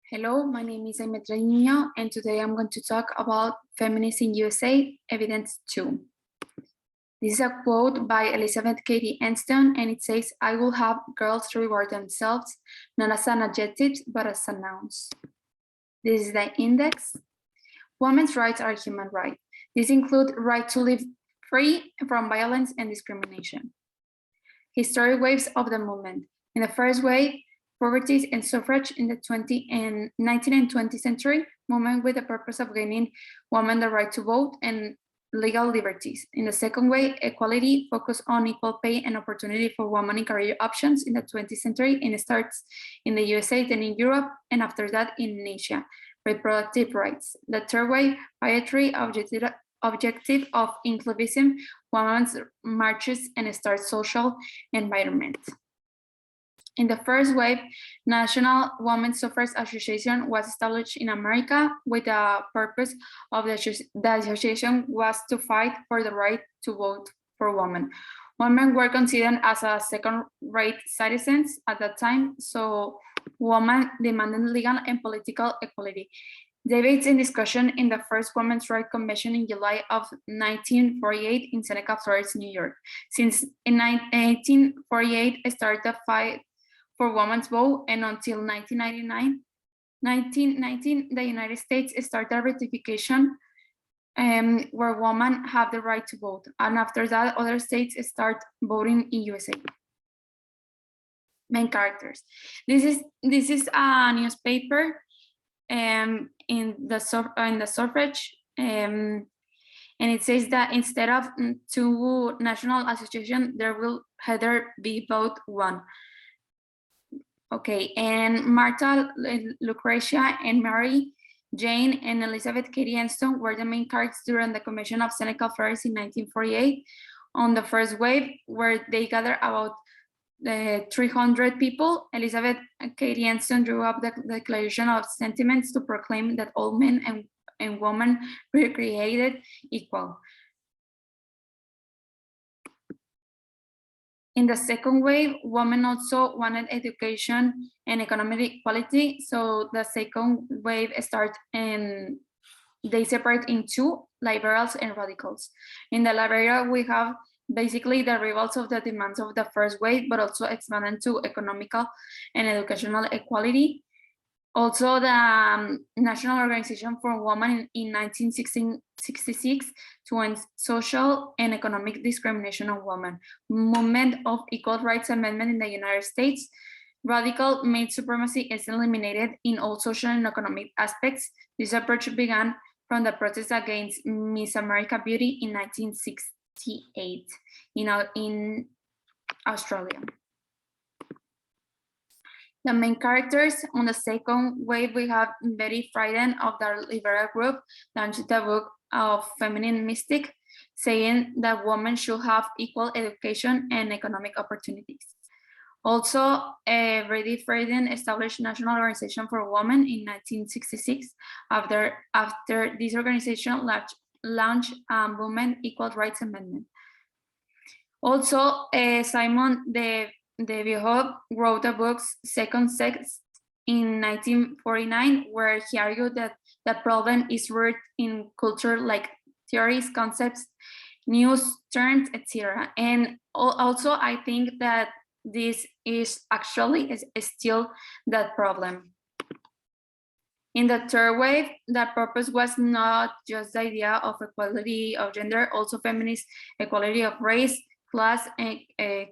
Hello, my name is Aime, and today I'm going to talk about Feminism in USA, Evidence 2. This is a quote by Elizabeth Cady Enston, and it says, "I will have girls reward themselves, not as an adjective, but as a noun." This is the index. Women's rights are human rights. These include right to live free from violence and discrimination. Historic waves of the movement. In the first wave, poverty and suffrage in the 19th and 20th century movement with the purpose of gaining women the right to vote and legal liberties. In the second wave, equality focused on equal pay and opportunity for women in career options in the 20th century, and it starts in the USA, then in Europe, and after that in Asia. Reproductive rights. The third wave, piety, objective of inclusivism, women's marches, and start social environment. In the first wave, National Women's Suffrage Association was established in America with the purpose of the association was to fight for the right to vote for women. Women were considered as a second-rate citizens at that time, so women demanded legal and political equality. Debates and discussion in the first Women's Rights Convention in July of 1948 in Seneca, Florida, New York. Since in 1848, started the fight for women's vote, and until 1919, the United States started ratification where women have the right to vote. And after that, other states start voting in USA. Main characters. This is a newspaper in the suffrage, and it says that instead of two national associations, there will either be both one. Okay, and Martha, Lucretia, and Mary Jane and Elizabeth Cady Enston were the main characters during the Convention of Seneca, Florida in 1948. On the first wave, where they gathered about 300 people, Elizabeth Cady Enston drew up the Declaration of Sentiments to proclaim that all men and women were created equal. In the second wave, women also wanted education and economic equality. So the second wave starts and they separate in two, liberals and radicals. In the liberal, we have basically the rivals of the demands of the first wave, but also expanded to economical and educational equality. Also, the National Organization for Women in 1966 to end social and economic discrimination of women. Movement of Equal Rights Amendment in the United States. Radical made supremacy is eliminated in all social and economic aspects. This approach began from the protest against Miss America Beauty in 1968 in Australia. The main characters on the second wave, we have Betty Friedan of the liberal group, launched the book of Feminine Mystic, saying that women should have equal education and economic opportunities. Also, Betty Friedan established National Organization for Women in 1966. After this organization launched a Women Equal Rights Amendment. Also, Simon de Beauvoir wrote a book, Second Sex, in 1949, where he argued that the problem is rooted in culture like theories, concepts, news terms, etc. And also, I think that this is actually still that problem. In the third wave, the purpose was not just the idea of equality of gender, also feminist equality of race, class,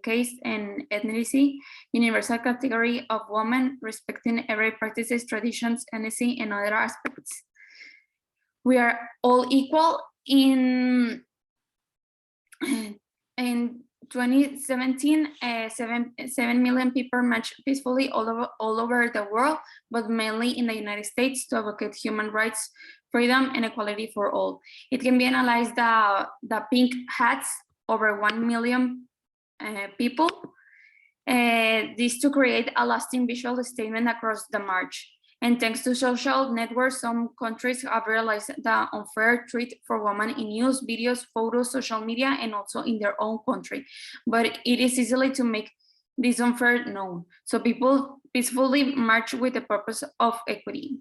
caste, and ethnicity, universal category of women, respecting every practices, traditions, ethnicity, and other aspects. We are all equal. In 2017, 7 million people marched peacefully all over the world, but mainly in the United States to advocate human rights, freedom, and equality for all. It can be analyzed the pink hats, over 1 million people, this to create a lasting visual statement across the march. And thanks to social networks, some countries have realized the unfair treat for women in news, videos, photos, social media, and also in their own country. But it is easily to make this unfair known. So people peacefully march with the purpose of equity.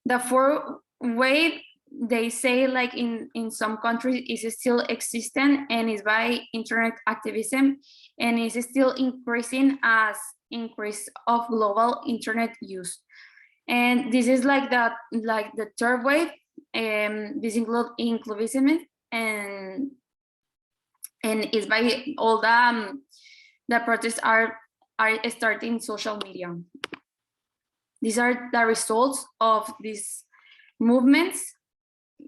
The fourth way they say, like in some countries, is still existent and is by internet activism, and is still increasing as increase of global internet use. And this is like the third wave. This include inclusivism and is by all the protests are starting social media. These are the results of these movements,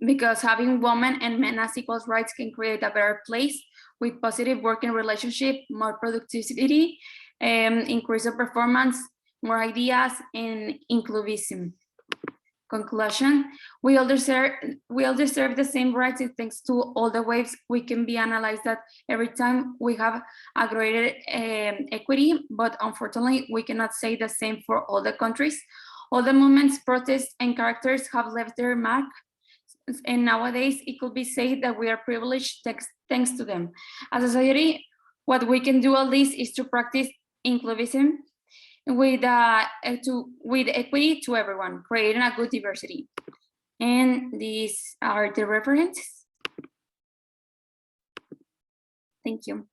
because having women and men as equal rights can create a better place with positive working relationship, more productivity, increase of performance, more ideas, and inclusivism. Conclusion: we all deserve the same rights, and thanks to all the ways we can be analyzed that every time we have a greater equity, but unfortunately we cannot say the same for all the countries. All the movements, protests, and characters have left their mark, and nowadays it could be said that we are privileged thanks to them. As a society, what we can do at least is to practice inclusivism with equity to everyone, creating a good diversity. And these are the references. Thank you.